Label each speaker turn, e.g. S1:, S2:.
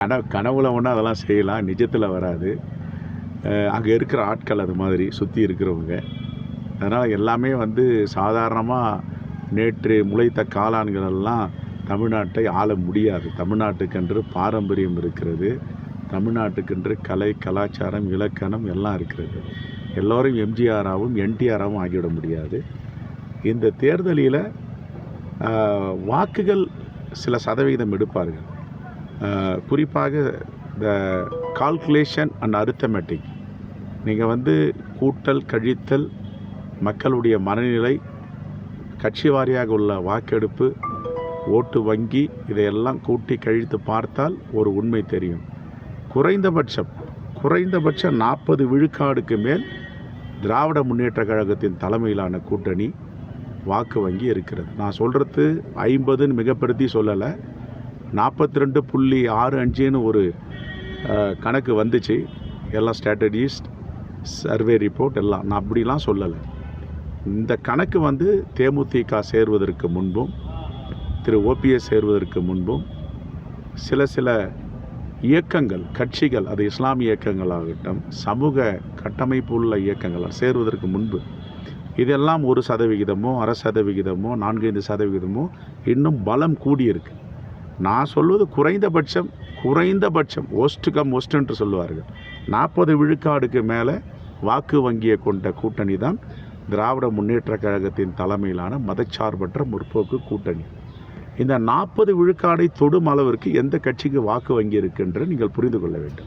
S1: கனவுல ஒன்று அதெல்லாம் செய்யலாம், நிஜத்தில் வராது. அங்கே இருக்கிற ஆட்கள் அது மாதிரி சுற்றி இருக்கிறவங்க. அதனால் எல்லாமே சாதாரணமாக நேற்று முளைத்த காளான்களெல்லாம் தமிழ்நாட்டை ஆள முடியாது. தமிழ்நாட்டுக்கென்று பாரம்பரியம் இருக்கிறது, தமிழ்நாட்டுக்கென்று கலை, கலாச்சாரம், இலக்கணம் எல்லாம் இருக்கிறது. எல்லோரும் எம்ஜிஆராகவும் என்டிஆராகவும் ஆகிவிட முடியாது. இந்த தேர்தலில் வாக்குகள் சில சதவீதம் எடுப்பார்கள். குறிப்பாக இந்த கால்குலேஷன் அண்ட் அரித்தமெட்டிக், நீங்கள் கூட்டல் கழித்தல், மக்களுடைய மனநிலை, கட்சி வாரியாக உள்ள வாக்கெடுப்பு, ஓட்டு வங்கி, இதையெல்லாம் கூட்டி கழித்து பார்த்தால் ஒரு உண்மை தெரியும். குறைந்தபட்சம் 40 விழுக்காடுக்கு மேல் திராவிட முன்னேற்ற கழகத்தின் தலைமையிலான கூட்டணி வாக்கு வங்கி இருக்கிறது. நான் சொல்கிறது 50ன்னு மிகப்படுத்தி சொல்லலை, 42.65ன்னு ஒரு கணக்கு வந்துச்சு. எல்லாம் ஸ்ட்ராட்டஜிஸ்ட் சர்வே ரிப்போர்ட் எல்லாம், நான் அப்படிலாம் சொல்லலை. இந்த கணக்கு தேமுதிக சேர்வதற்கு முன்பும் திரு ஓபிஎஸ் சேர்வதற்கு முன்பும் சில இயக்கங்கள், கட்சிகள், அது இஸ்லாமிய இயக்கங்களாகட்டும், சமூக கட்டமைப்பு உள்ள இயக்கங்களாக சேர்வதற்கு முன்பு இதெல்லாம் 1%, 1/2%, 4-5% இன்னும் பலம் கூடியிருக்கு. நான் சொல்வது குறைந்தபட்சம் ஒஸ்ட் கம் ஒஸ்ட் என்று சொல்லுவார்கள், 40 விழுக்காடுக்கு மேலே வாக்கு வங்கியை கொண்ட கூட்டணி தான் திராவிட முன்னேற்ற கழகத்தின் தலைமையிலான மதச்சார்பற்ற முற்போக்கு கூட்டணி. இந்த 40 விழுக்காடை தொடும் அளவிற்கு எந்த கட்சிக்கு வாக்கு வங்கி இருக்குன்று நீங்கள் புரிந்து கொள்ள வேண்டும்.